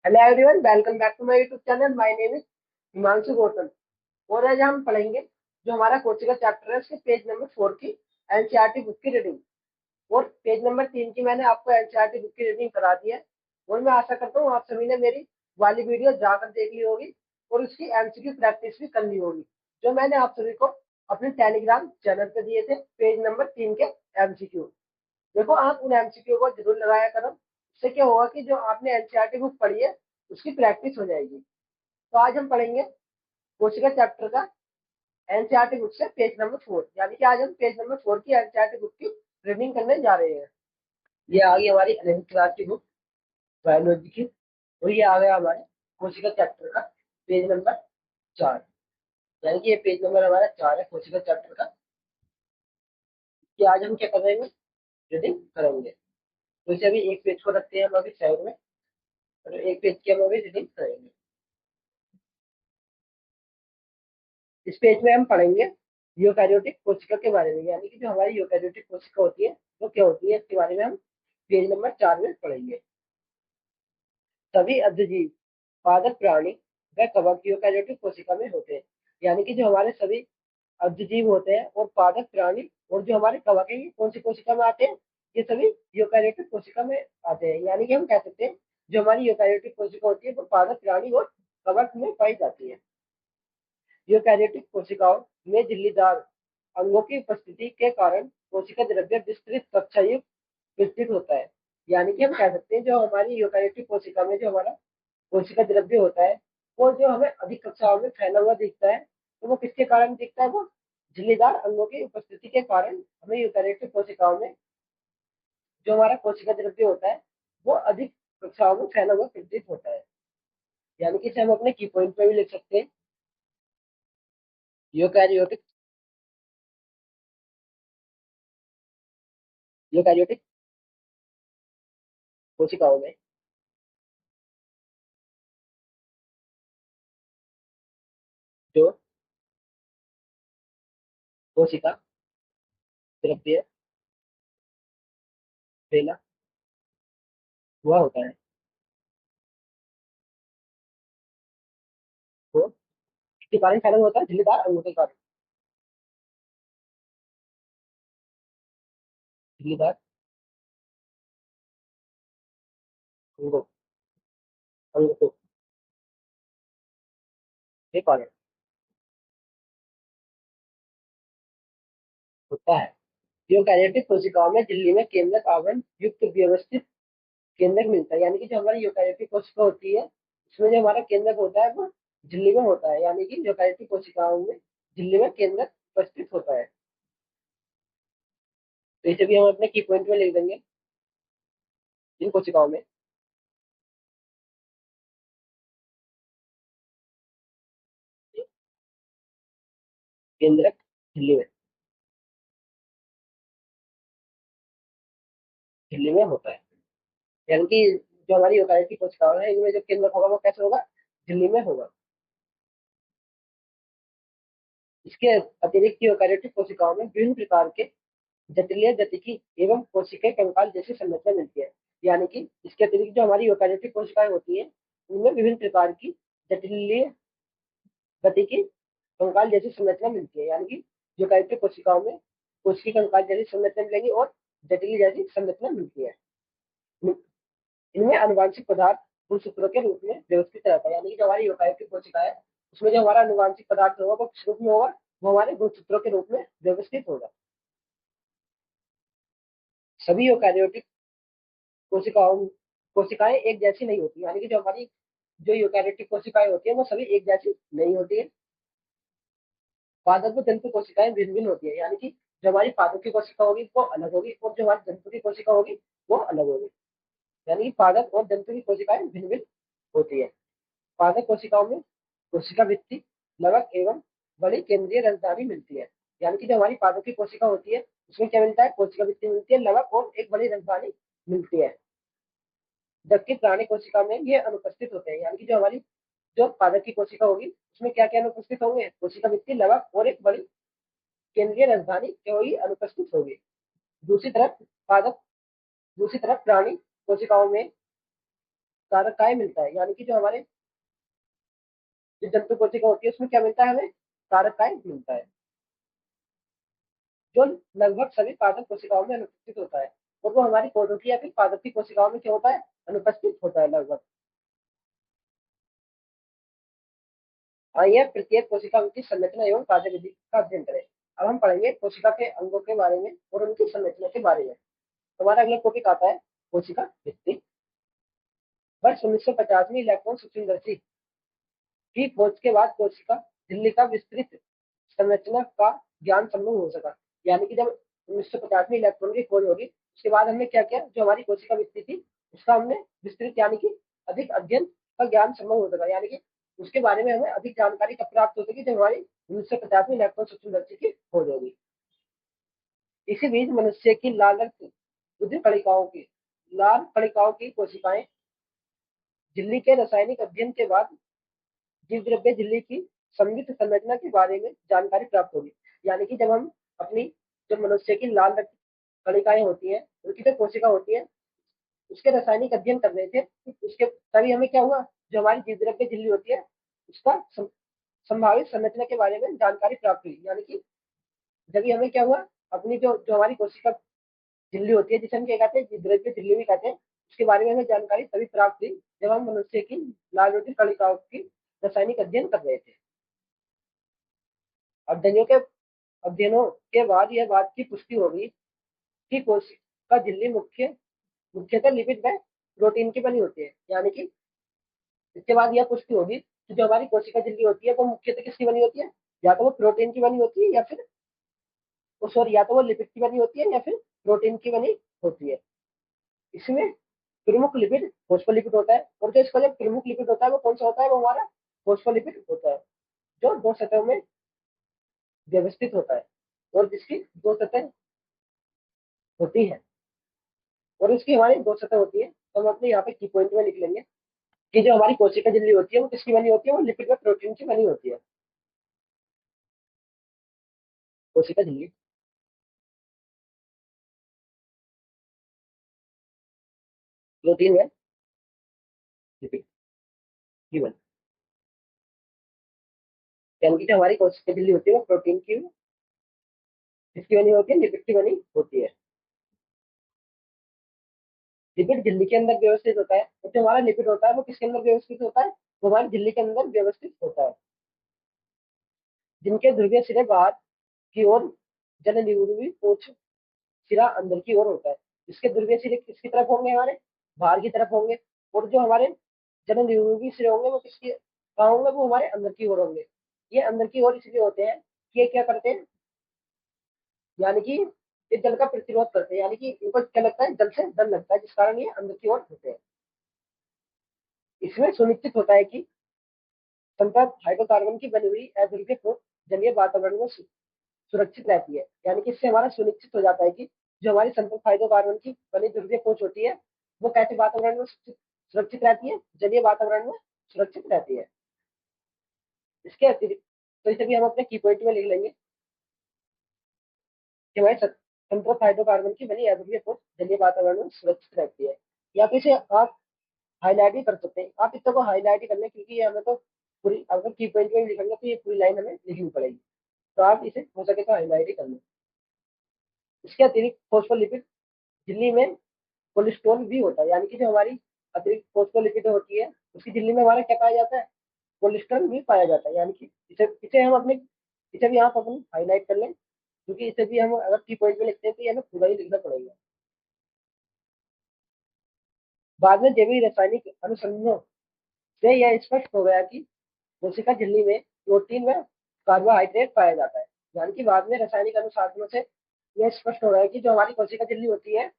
Hello everyone, welcome back to my YouTube channel. My name is Himanshu Gautam. और आज हम पढ़ेंगे जो हमारा कोचिंग का चैप्टर है उसके पेज नंबर 4 की एनसीईआरटी बुक की रीडिंग। और पेज नंबर 3 की मैंने आपको एनसीईआरटी बुक की रीडिंग करा दी है। और मैं आशा करता हूँ आप सभी ने मेरी वाली वीडियो जाकर देख ली होगी और उसकी एमसीक्यू प्रैक्टिस भी कर ली होगी, जो मैंने आप सभी को अपने टेलीग्राम चैनल पे दिए थे। पेज नंबर 3 के एमसीक्यू देखो, आप उन एमसीक्यू को जरूर लगाया करो। इससे क्या होगा कि जो आपने एनसीईआरटी बुक पढ़ी है उसकी प्रैक्टिस हो जाएगी। तो आज हम पढ़ेंगे कोशिका चैप्टर का एनसीईआरटी बुक से पेज नंबर 4, यानी कि आज हम पेज नंबर 4 की एनसीईआरटी बुक की रीडिंग करने जा रहे हैं। ये आ गई हमारी 11th क्लास की बुक बायोलॉजी की। और ये आ गया हमारे कोशिका चैप्टर का पेज नंबर 4, यानी कि ये पेज नंबर हमारा 4 है कोशिका चैप्टर का। कि आज हम क्या करेंगे, रीडिंग करेंगे। तो इसे अभी एक पेज को रखते हैं हम अभी साइड में, और एक पेज की हम अभी रीडिंग करेंगे। इस पेज में हम पढ़ेंगे यूकैरियोटिक कोशिका के बारे में, यानी कि जो हमारी यूकैरियोटिक कोशिका होती है वो क्या होती है, इसके बारे में हम पेज नंबर 4 में पढ़ेंगे। सभी अद्विजीव पादप प्राणी व कवक यूकैरियोटिक कोशिका में होते हैं, यानी कि जो हमारे सभी अद्विजीव होते हैं और पादप प्राणी और जो हमारे कवक है, ये कौन सी कोशिका में आते हैं? ये सभी यूकैरियोटिक कोशिका में आते हैं। यानी कि हम कह सकते हैं जो हमारी यूकैरियोटिक कोशिका होती है वो पादप प्राणी और कवक में पाई जाती है। यूकैरियोटिक कोशिकाओं में झिल्लीदार अंगों की उपस्थिति के कारण कोशिका द्रव्य विस्तृत कक्षा युक्त विस्तृत होता है। यानी कि हम कह सकते हैं जो हमारी यूकैरियोटिक कोशिका में जो हमारा कोशिका द्रव्य होता है वो जो हमें अधिक कक्षाओं में फैला हुआ दिखता है, तो वो किसके कारण दिखता है? वो झिल्लीदार अंगों की उपस्थिति के कारण हमें यूकैरियोटिक कोशिकाओं में जो हमारा कोशिका द्रव्य होता है वो अधिक कक्षाओं में फैला हुआ प्रतीत होता है। यानी कि इसे हम अपने की पॉइंट में भी लिख सकते हैं। यूकैरियोटिक यूकैरियोटिक कोशिकाओं में जो कोशिका द्रव्य फैला हुआ होता है वो किसके कारण फैला हुआ होता है? झिल्लीदार अंगों के कारण। झिल्लीदार अंगों अंगों के कारण होता है। यूकैरियोटिक कोशिकाओं में झिल्ली में केंद्रक आवरण युक्त व्यवस्थित केंद्रक मिलता है, यानी कि जो हमारी यूकैरियोटिक कोशिका होती है उसमें जो हमारा केंद्रक होता है वो झिल्ली में होता है। यानी कि यूकैरियोटिक कोशिकाओं में झिल्ली में केंद्रक उपस्थित होता है। तो इसे भी हम अपने की पॉइंट में लिख देंगे। इन कोशिकाओं में केंद्रक झिल्ली में होता है। यानी कि जो हमारी यूकैरियोटिक कोशिकाओं है इनमें जो केंद्रक होगा वो कैसे होगा? झिल्ली में होगा। इसके अतिरिक्त यूकैरियोटिक कोशिकाओं में विभिन्न प्रकार के जटिलीय गतिकी एवं कोशिकीय कंकाल जैसी संरचना मिलती है। यानी कि इसके अतिरिक्त जो हमारी यूकैरियोटिक कोशिकाएं होती है उनमें विभिन्न प्रकार की जटिलीय गतिकी कंकाल जैसी संरचना मिलती है। यानी कि यूकैरियोटिक कोशिकाओं में कोशिकीय कंकाल जैसी संरचना मिलेगी और जटिली जैसी संरचना मिलती है। इनमें आनुवांशिक पदार्थ गुणसूत्रों के रूप में व्यवस्थित रहता है। यानी कि जो हमारी यूकैरियोटिक कोशिका है उसमें जो हमारा आनुवांशिक पदार्थ होगा वो किस रूप में होगा? वो हमारे गुणसूत्रों के रूप में व्यवस्थित होगा। सभी यूकैरियोटिक कोशिकाओं कोशिकाएं एक जैसी नहीं होती, यानी कि जो हमारी जो यूकैरियोटिक कोशिकाएं होती है वो सभी एक जैसी नहीं होती है। पादप जंतु कोशिकाएं भिन्न भिन्न होती है, यानी कि जो हमारी पादप की कोशिका होगी वो अलग होगी और जो हमारी जंतु की कोशिका होगी वो अलग होगी। यानी कि पादप और जंतु की कोशिकाएं भिन्न भिन्न होती है। पादप कोशिकाओं में कोशिका भित्ति, लवक एवं बड़ी केंद्रीय राजधानी मिलती है। यानी कि जो हमारी पादप की कोशिका होती है उसमें क्या मिलता है? कोशिका भित्ति मिलती है, लवक और एक बड़ी राजधानी मिलती है। जबकि प्राणी कोशिका में ये अनुपस्थित होते हैं। यानी कि जो हमारी जो पादप की कोशिका होगी उसमें क्या क्या अनुपस्थित होंगे? कोशिका भित्ति, लवक और एक बड़ी केंद्रीय राजधानी जो ही अनुपस्थित होगी। दूसरी तरफ पादप दूसरी तरफ प्राणी कोशिकाओं में कारक काय मिलता है, यानी कि जो हमारे जो जंतु कोशिका होती है उसमें क्या मिलता है, हमें कारक काय मिलता है, जो लगभग सभी पादप कोशिकाओं में अनुपस्थित होता है, और वो हमारी पौधों की या फिर पादप की कोशिकाओं में क्या होता है, अनुपस्थित होता है लगभग। आइए प्रत्येक कोशिका की संरचना एवं कार्यविधि का अध्ययन करें। अब हम पढ़ेंगे कोशिका के अंगों के बारे में और उनकी संरचना के बारे में। हमारा अगला टॉपिक आता है कोशिका भित्ति। वर्ष 1950 में इलेक्ट्रॉन सूक्ष्मदर्शी की खोज के बाद कोशिका झिल्ली का विस्तृत संरचना का ज्ञान संभव हो सका। यानी कि जब 1950 में इलेक्ट्रॉन की खोज होगी, उसके बाद हमने क्या किया, जो हमारी कोशिका भित्ति थी उसका हमने विस्तृत यानी कि अधिक अध्ययन का ज्ञान संभव हो सका, यानी कि उसके बारे में हमें अधिक जानकारी कब प्राप्त हो सकी, जब हमारी 1950 में इलेक्ट्रॉन सूक्ष्मदर्शी की खोज होगी। इसी बीच मनुष्य की लाल रक्त बुद्धि कणिकाओं की लाल कणिकाओं की कोशिकाएं झिल्ली के रासायनिक अध्ययन के बाद जीव द्रव्य झिल्ली की समृद्ध संरचना के बारे में जानकारी प्राप्त होगी। यानी कि जब हम अपनी जो मनुष्य की लाल रक्त कणिकाएं होती हैं, उनकी जो कोशिका होती है, उसके रासायनिक अध्ययन कर रहे थे, उसके तभी हमें क्या हुआ, जो हमारी जीव द्रव्य झिल्ली होती है उसका संभावित संरचना के बारे में जानकारी प्राप्त हुई। यानी कि जब हमें क्या हुआ, अपनी जो जो हमारी कोशिका झिल्ली होती है, जिसे हम क्या कहते हैं, जीव द्रव्य झिल्ली भी कहते हैं, उसके बारे में हमें जानकारी तभी प्राप्त हुई जब हम मनुष्य की लाल रक्त कणिकाओं की रासायनिक अध्ययन कर रहे थे। अध्ययनों के अध्ययनों के बाद यह बात की पुष्टि हो गई कि कोशिका झिल्ली मुख्यतः लिपिड व प्रोटीन की बनी होती है। यानी कि इसके बाद यह पुष्टि होगी कि जो हमारी कोशिका झिल्ली होती है वो मुख्यतः किसकी बनी होती है, या तो वो प्रोटीन की बनी होती है या फिर सॉरी, या तो वो लिपिड की बनी होती है या फिर प्रोटीन की बनी होती है। इसमें प्रमुख लिपिड फोस्फोलिपिड होता है, और जो इसका जो प्रमुख लिपिड होता है वो कौन सा होता है, वो हमारा फोस्फोलिपिड होता है, जो दो सतहों में व्यवस्थित होता है और जिसकी दो सतह होती है, और इसकी हमारी दो सतह होती है। तो हम अपने यहाँ पे की पॉइंट में लिख लेंगे कि जो हमारी कोशिका झिल्ली होती है वो किसकी बनी होती है, वो लिपिड व प्रोटीन की बनी होती है। कोशिका झिल्ली प्रोटीन व लिपिड की बनी, यानी कि जो हमारी कोशिका झिल्ली होती है वो प्रोटीन की किसकी बनी होती है, लिपिड की बनी होती है। लिपिड झिल्ली के अंदर व्यवस्थित होता है, और जो हमारा लिपिड होता है वो किसके अंदर व्यवस्थित होता है, वो हमारी झिल्ली के अंदर व्यवस्थित होता है, जिनके ध्रुवीय सिरे बाहर की ओर जननिरोधी कोश सिरा अंदर की ओर होता है। इसके ध्रुवीय सिरे किसकी तरफ होंगे, हमारे बाहर की तरफ होंगे, और जो हमारे जननिरोधी सिरे होंगे वो किसकी कहाँ होंगे, वो हमारे अंदर की ओर होंगे। ये अंदर की ओर इसलिए होते हैं कि ये क्या करते हैं, यानी कि ये जल का प्रतिरोध करते हैं, यानी कि इनको क्या लगता है, जल से डर लगता है, जिस कारण ये अंदर की ओर होते हैं। इसमें सुनिश्चित होता है कि संपर्क हाइड्रोकार्बन की बनी हुई अध्रुवीय ठोस जलीय वातावरण में सुरक्षित रहती है। यानी कि इससे हमारा सुनिश्चित हो जाता है कि जो हमारी संपर्क हाइड्रोकार्बन की बनी ध्रुवीय ठोस होती है वो कैसे वातावरण में सुरक्षित रहती है, जलीय वातावरण में सुरक्षित रहती है। इसके अतिरिक्त तो इसे भी हम अपने की पॉइंट में लिख लेंगे कि हमारी संपर्क हाइड्रोकार्बन की बनी अध्रुवीय ठोस जलीय वातावरण में सुरक्षित रहती है। या तो इसे आप हाईलाइट भी कर सकते हैं, आप इसको हाईलाइट ही कर लें, क्योंकि ये हमें तो पूरी अगर की पॉइंट में लिखेंगे तो ये पूरी लाइन हमें लिखनी पड़ेगी, तो आप इसे हो सके तो हाईलाइट ही कर लें। इसके अतिरिक्त फॉस्फोलिपिड झिल्ली में कोलेस्ट्रॉल भी होता है, यानी कि जो हमारी अतिरिक्त फॉस्फोलिपिड होती है उसकी झिल्ली में हमारा क्या पाया जाता है, कोलेस्ट्रॉल भी पाया जाता है। यानी कि इसे हम अपने इसे भी आप अपनी हाईलाइट कर लें, क्योंकि इसे भी हम अगर की पॉइंट में लिखते हैं तो ये हमें पूरा ही लिखना पड़ेगा। बाद में जैविक रासायनिक अनुसंधानों से यह स्पष्ट हो गया कि कोशिका झिल्ली में प्रोटीन व कार्बोहाइड्रेट पाया जाता है। यानी कि बाद में रासायनिक अनुसंधानों से यह स्पष्ट हो गया है कि जो हमारी कोशिका झिल्ली होती है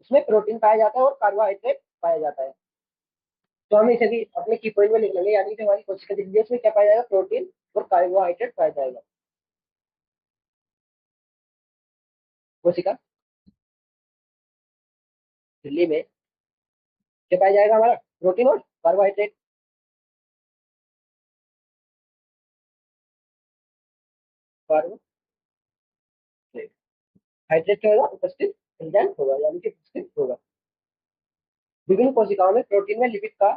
उसमें प्रोटीन पाया जाता है और कार्बोहाइड्रेट पाया जाता है। तो हम इसे भी अपने की पॉइंट में लिख लेंगे, यानी कि जो हमारी कोशिका झिल्ली है उसमें क्या पाया जाएगा, प्रोटीन और कार्बोहाइड्रेट पाया जाएगा। कोशिका झिल्ली में क्या पाया जाएगा, हमारा प्रोटीन और कार्बोहाइड्रेट। कार्बोहाइड्रेट हाइड्रेट क्या होगा, उपस्थित एंजाइम होगा, यानी कि उपस्थित होगा। विभिन्न कोशिकाओं में प्रोटीन में लिपिड का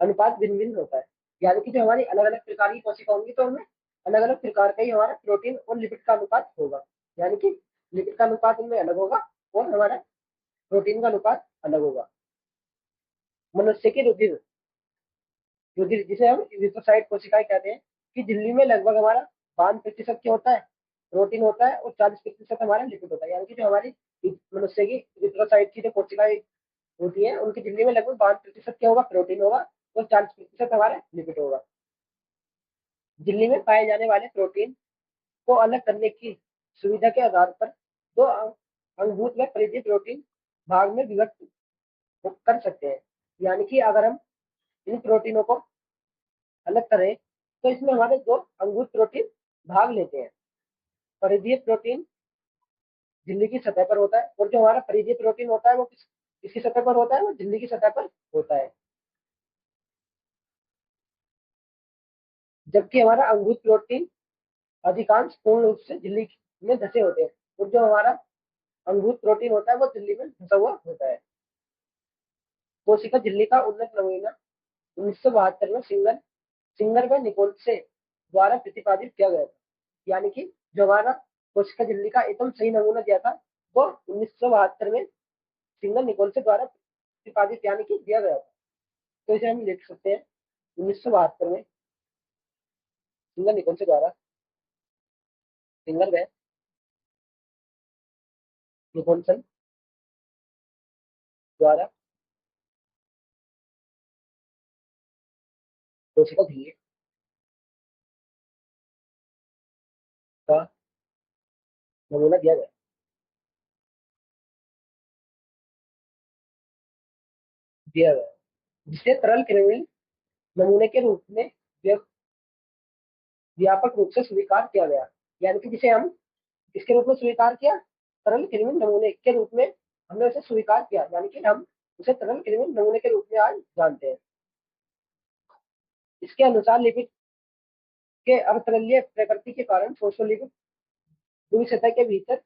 अनुपात भिन्न भिन्न होता है। यानी कि जो हमारी अलग अलग प्रकार की कोशिका होंगी तो उनमें अलग अलग प्रकार का ही हमारा प्रोटीन और लिपिड का अनुपात होगा। यानी कि लिपिड का अनुपात उनमें अलग होगा और हमारा प्रोटीन का अनुपात अलग होगा। मनुष्य की रुधिर, रुधिर जिसे हम इरिथ्रोसाइट कोशिकाएं कहते हैं, कि झिल्ली में लगभग हमारा 52% क्या होता है, प्रोटीन होता है और 40% हमारा लिपिड होता है। यानी कि जो हमारी मनुष्य की इरिथ्रोसाइट की जो कोशिकाएं होती है उनकी झिल्ली में लगभग 52% क्या होगा, प्रोटीन होगा और 40% हमारा लिपिड होगा। झिल्ली में पाए जाने वाले प्रोटीन को अलग करने की सुविधा के आधार पर दो अंगभूत व परिधीय प्रोटीन भाग में विभक्त कर सकते हैं। यानी कि अगर हम इन प्रोटीनों को अलग करें तो इसमें हमारे दो अंगभूत प्रोटीन भाग लेते हैं। परिधीय प्रोटीन झिल्ली की सतह पर होता है और जो हमारा परिधीय प्रोटीन होता है वो किसकी सतह पर होता है, वो झिल्ली की सतह पर होता है। जबकि हमारा अंगभूत प्रोटीन अधिकांश पूर्ण रूप से झिल्ली में धसे होते हैं और जो हमारा अंगभूत प्रोटीन होता है वो झिल्ली में धसा हुआ होता है। कोशिका झिल्ली का उन्नत नमूना 1972 में सिंगर व निकोल्से द्वारा प्रतिपादित किया गया था। यानी कि जो हमारा कोशिका झिल्ली का एकदम सही नमूना दिया था वो 1972 में सिंगर निकोल्से द्वारा प्रतिपादित यानी कि दिया गया था। तो इसे हम लिख सकते हैं 1972 में सिंगर निकोल्से द्वारा, सिंगर व निकोल्सन द्वारा कोशिका झिल्ली का नमूना दिया गया जिसे तरल कृमिल नमूने के रूप में व्यापक रूप से स्वीकार किया गया। यानी कि जिसे हम किसके रूप में स्वीकार किया, तरल कृमिल नमूने के रूप में हमने उसे स्वीकार किया। यानी कि हम उसे तरल कृमिल नमूने के रूप में आज जानते हैं। इसके अनुसार लिपिड के अवतरणीय प्रकृति के कारण फोस्फोलिपिड ध्रुवीय सतह के भीतर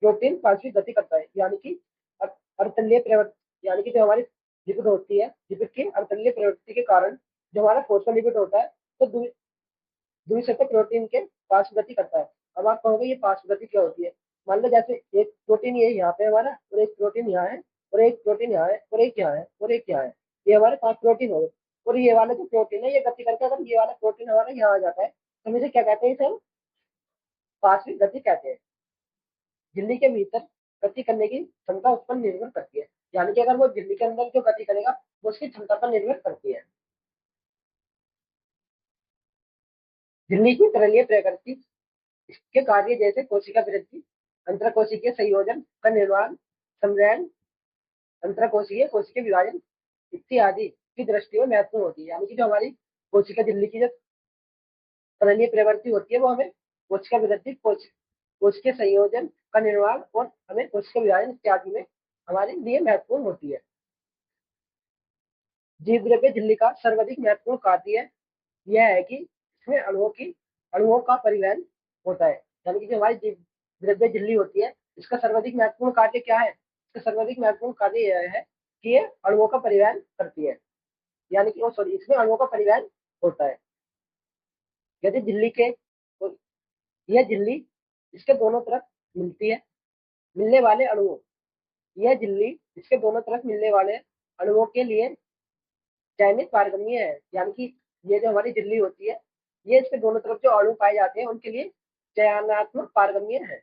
प्रोटीन पारस्परिक गति करता है। यानी कि अवतरणीय प्रवृत्ति, यानी कि जो हमारी लिपिड होती है, लिपिड की अवतरणीय प्रवृत्ति के कारण जो हमारा फोस्फोलिपिड होता है तो ध्रुवीय सतह प्रोटीन के पास गति करता है। अब आप कहोगे ये पास गति क्या होती है। मान लो जैसे एक प्रोटीन ये यहाँ पे हमारा और एक प्रोटीन यहाँ है और एक प्रोटीन यहाँ है और एक यहाँ है और एक यहाँ है, ये हमारे 5 प्रोटीन हो गए। और ये वाला जो प्रोटीन है ये गति करके अगर ये वाला प्रोटीन हमारा यहाँ आ जाता है तो हम इसे क्या कहते हैं, इसे हम पार्श्विक गति कहते हैं। झिल्ली के भीतर गति करने की क्षमता उस पर निर्भर करती है। यानी कि अगर वो झिल्ली के अंदर जो गति करेगा वो उसकी क्षमता पर निर्भर करती है। झिल्ली की तरलीय प्रकृति के कार्य जैसे कोशिका वृद्धि, अंतरकोशिकीय संयोजन का निर्माण, संवरण, अंतरकोशिकीय कोशिकीय विभाजन इत्यादि की दृष्टि में महत्वपूर्ण होती है। यानी कि जो हमारी कोशिका झिल्ली की जो तरलीय प्रवृत्ति होती है वो हमें कोशिका वृद्धि, कोशिकीय संयोजन का निर्माण और हमें कोशिका विभाजन इत्यादि में हमारे लिए महत्वपूर्ण होती है। जीव द्रव्य झिल्ली का सर्वाधिक महत्वपूर्ण कार्य यह है कि इसमें अणुओं का परिवहन होता है। यानी कि जो हमारी जीव द्रव्य झिल्ली होती है इसका सर्वाधिक महत्वपूर्ण कार्य क्या है, इसका सर्वाधिक महत्वपूर्ण कार्य यह है कि ये अणुओं का परिवहन करती है। यानी कि सॉरी, इसमें अणुओं का परिवहन होता है। यदि झिल्ली के तो यह झिल्ली इसके दोनों तरफ मिलती है मिलने वाले अणुओं यह झिल्ली इसके दोनों तरफ मिलने वाले अणुओं के लिए चयनित पारगम्य है। यानी कि ये जो हमारी झिल्ली होती है ये इसके दोनों तरफ जो अणु पाए जाते हैं उनके लिए चयनात्मक पारगम्य है।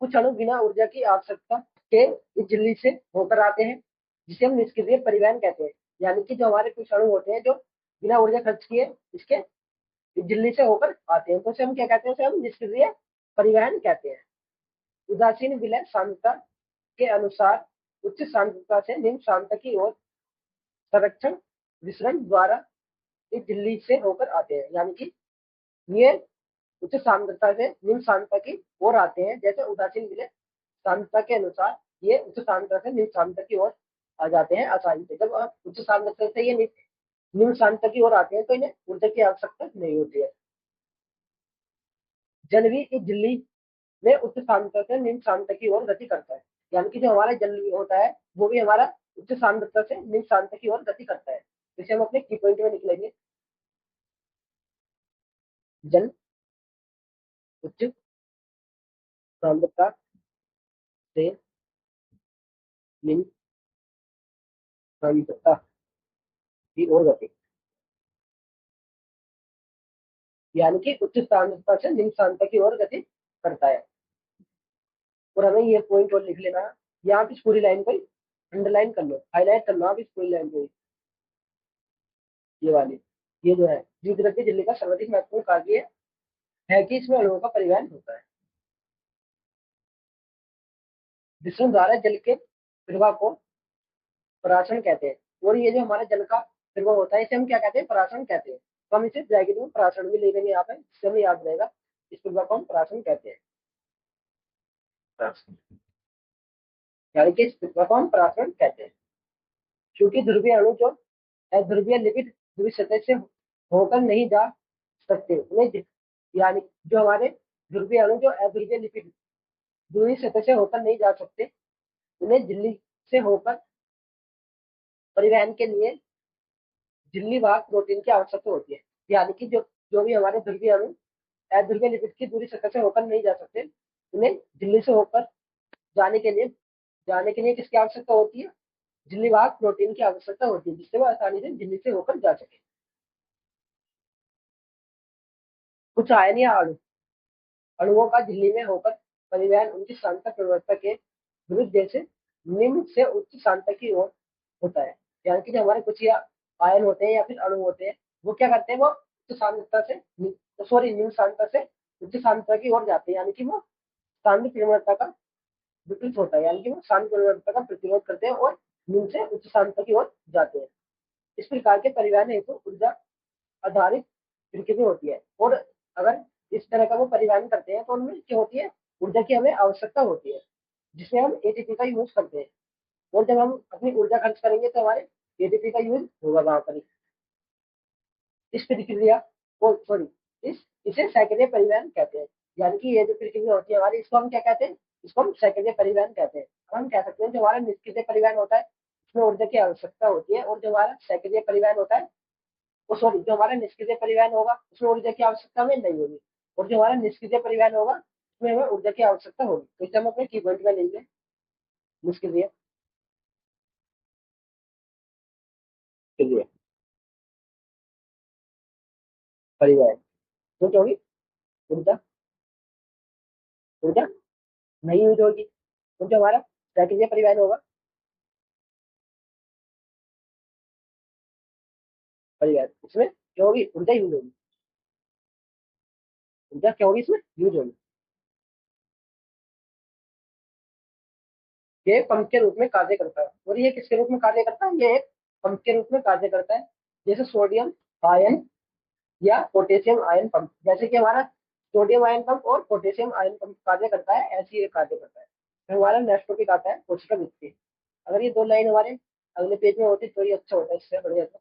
कुछ अणु बिना ऊर्जा की आवश्यकता के इस झिल्ली से होकर आते हैं जिसे हम निष्क्रिय परिवहन कहते हैं। यानी कि जो हमारे कुछ अणु होते हैं जो बिना ऊर्जा खर्च किए इसके इस झिल्ली से होकर आते हैं तो उसे हम क्या कहते हैं, उसे हम निष्क्रिय परिवहन कहते हैं। उदासीन विलय सांद्रता के अनुसार उच्च सांद्रता से निम्न सांद्रता की ओर संरक्षण विसरण द्वारा इस झिल्ली से होकर आते हैं। यानी कि ये उच्च सांद्रता से निम्न सांद्रता की ओर आते हैं। जैसे उदासीन विलय सांद्रता के अनुसार ये उच्च सांद्रता से निम्न सांद्रता की ओर आ जाते हैं आसानी से। जब उच्च सांद्रता से ये निम्न सांद्रता की ओर आते हैं तो इन्हें ऊर्जा की आवश्यकता नहीं होती है। जल भी इस झिल्ली में उच्च सांद्रता से निम्न सांद्रता की ओर गति करता है। यानी कि जो हमारा जल होता है वो भी हमारा उच्च सांद्रता से निम्न सांद्रता की ओर गति करता है। जिसे हम अपने की पॉइंट में निकलेंगे। जल उच्च सांद्रता से निम्न सांद्रता की ओर गति, यानी कि उच्च सांद्रता से निम्न सांद्रता की ओर गति करता है। और हमें ये पॉइंट और लिख लेना है। यहाँ पे इस पूरी लाइन को अंडरलाइन कर लो, हाईलाइट कर लो आप इस पूरी लाइन को, ये वाली, ये जो है द्विद्रव्य झिल्ली का सर्वाधिक महत्वपूर्ण कार्य है कि इसमें अणुओं का परिवहन होता है। जिसमें द्वारा जल के प्रवाह को पराशरण कहते हैं। और ये जो हमारा जल का प्रवाह होता है इसे हम क्या कहते हैं, पराशरण कहते हैं। तो हम इसे ब्रैकेट में पराशरण भी ले लेंगे यहाँ पे, इससे हमें याद रहेगा इस प्रवाह को हम पराशरण कहते हैं। यानी कि इस प्रवाह को हम पराशरण कहते हैं। क्योंकि ध्रुवीय अणु जो अध्रुवीय लिपिड ध्रुवीय सतह से होकर नहीं जा सकते उन्हें, यानी जो हमारे ध्रुवीय अणु जो अध्रुवीय लिपिड ध्रुवीय सतह से होकर नहीं जा सकते उन्हें झिल्ली से होकर परिवहन के लिए झिल्ली वाहक प्रोटीन की आवश्यकता होती है। यानी कि जो जो भी हमारे ध्रुवीय अणु अध्रुवीय लिपिड की दूरी सतह से होकर नहीं जा सकते उन्हें झिल्ली से होकर जाने के लिए किसकी आवश्यकता होती है, झिल्ली वाहक प्रोटीन की आवश्यकता होती है, जिससे वो आसानी से झिल्ली से होकर जा सके। कुछ आयनीय अणुओं का झिल्ली में होकर परिवहन उनकी सांद्रता परिवर्तक के विरुद्ध जैसे निम्न से उच्च सांद्रता की ओर होता है। यानी कि जो हमारे कुछ या आयन होते हैं या फिर अणु होते हैं वो क्या करते हैं, वो उच्च सांद्रता से निम्न सांद्रता से उच्च सांद्रता की ओर जाते हैं। यानी कि वो सांद्र परिवर्तक का विपरीत होता है, यानी कि वो सांद्र परिवर्तक का प्रतिरोध करते हैं और निम्न से उच्च सांद्रता की ओर जाते हैं। इस प्रकार के परिवहन हेतु ऊर्जा आधारित प्रक्रिया होती है। और अगर इस तरह का वो परिवहन करते हैं तो उनमें क्या होती है, ऊर्जा की हमें आवश्यकता होती है, जिसमें हम एटीपी का यूज करते हैं। और जब हम अपनी ऊर्जा खर्च करेंगे तो हमारे एटीपी का यूज होगा वहां पर। इस प्रक्रिया को सॉरी इस इसे सैकड़े परिवहन कहते हैं। यानी कि ये जो प्रक्रिया होती है हमारी, इसको हम क्या कहते हैं, इसको हम सैकड़े परिवहन कहते हैं। हम कह सकते हैं जो हमारा निष्क्रिय परिवहन होता है उसमें ऊर्जा की आवश्यकता होती है, और जो हमारा सैकड़े परिवहन होता है वो सॉरी जो हमारा निष्क्रिय परिवहन होगा उसमें ऊर्जा की आवश्यकता हमें नहीं होगी, और जो हमारा निष्क्रिय परिवहन होगा उसमें हमें ऊर्जा की आवश्यकता होगी। तो इसे हम अपने कीवर्ड में लेंगे, निष्क्रिय के लिए परिवहन, तो क्या होगी, ऊर्जा ऊर्जा नहीं यूज होगी। तो जो हमारा सैकड़ीय परिवहन होगा, परिवहन इसमें क्या होगी, ऊर्जा यूज होगी। ऊर्जा क्या होगी, इसमें यूज होगी। ये पंप के रूप में कार्य करता है। और ये किसके रूप में कार्य करता है, ये एक पंप के रूप में कार्य करता है। जैसे सोडियम आयन या पोटेशियम आयन पंप, जैसे कि हमारा सोडियम आयन पंप और पोटेशियम आयन पंप कार्य करता है, ऐसे ये कार्य करता है। फिर हमारा नेक्स्ट टॉपिक आता है कोशिका भित्ति। अगर ये दो लाइन हमारे अगले पेज में होती तो ये अच्छा होता है, इससे बढ़िया था।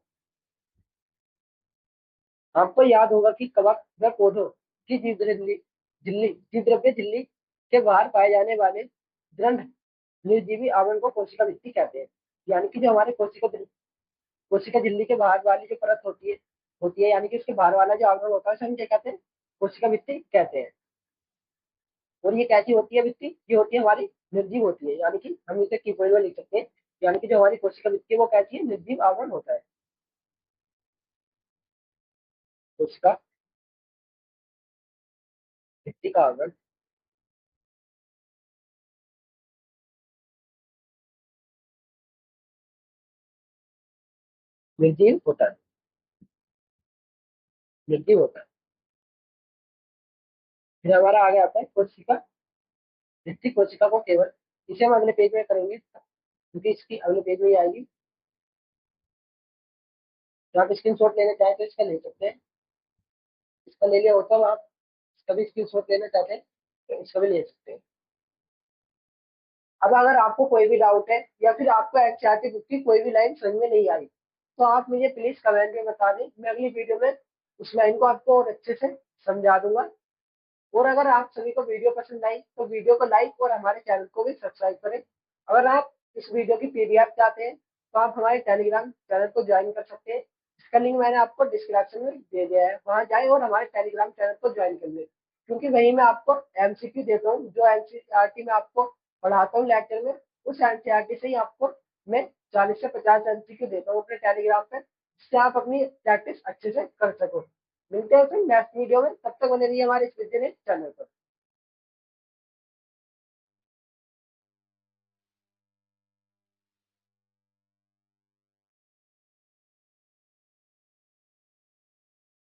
आपको याद होगा कि कवक व पौधों की जीवद्रव्य झिल्ली के बाहर पाए जाने वाले दृढ़ निर्जीवी आवरण को कोशिका भित्ति कहते हैं। यानी कि जो हमारे कोशिका झिल्ली के बाहर वाली जो परत होती है, यानी कि उसके बाहर वाला जो आवरण होता है उसे हम क्या कहते हैं, कोशिका भित्ति कहते हैं। और ये कैसी होती है भित्ति, ये होती है हमारी निर्जीव होती है, यानी कि हम इसे की में लिख सकते हैं। यानी कि जो हमारी कोशिका भित्ति है वो कैसी है, निर्जीव आवरण होता है। कोशिका भित्ति का आवरण निर्जीव होता है, निर्जीव होता है। फिर हमारा आगे आता है कोशिका भित्ति, कोशिका को केवल, इसे हम अगले पेज में करेंगे क्योंकि इसकी अगले पेज में ही आएगी। तो आप स्क्रीन शॉट लेना चाहें तो इसका ले सकते हैं, इसका ले लिया होता है आप, इसका भी स्क्रीन शॉट लेना चाहते हैं तो इसका भी ले सकते हैं। अब अगर आपको कोई भी डाउट है या फिर आपको एनसीईआरटी बुक की कोई भी लाइन समझ में नहीं आई तो आप मुझे प्लीज कमेंट में बता दें, मैं अगली वीडियो में उस लाइन को आपको और अच्छे से समझा दूंगा। और अगर आप सभी को वीडियो पसंद आई तो वीडियो को लाइक और हमारे चैनल को भी सब्सक्राइब करें। अगर आप इस वीडियो की पीडीएफ चाहते हैं तो आप हमारे टेलीग्राम चैनल को ज्वाइन कर सकते हैं। इसका लिंक मैंने आपको डिस्क्रिप्शन में दे दिया है, वहां जाए और हमारे टेलीग्राम चैनल को ज्वाइन कर ले, क्योंकि वहीं मैं आपको एमसीक्यू देता हूँ। जो एनसीईआरटी में आपको पढ़ाता हूँ लेक्चर में, उस एनसीईआरटी से ही आपको मैं 40 से 50 एमसीक्यू देता हूँ अपने टेलीग्राम पे, जिससे आप अपनी प्रैक्टिस अच्छे से कर सको। मिलते हैं फिर नेक्स्ट वीडियो में, तब तक बने रहिए हमारे इस विद्या चैनल पर।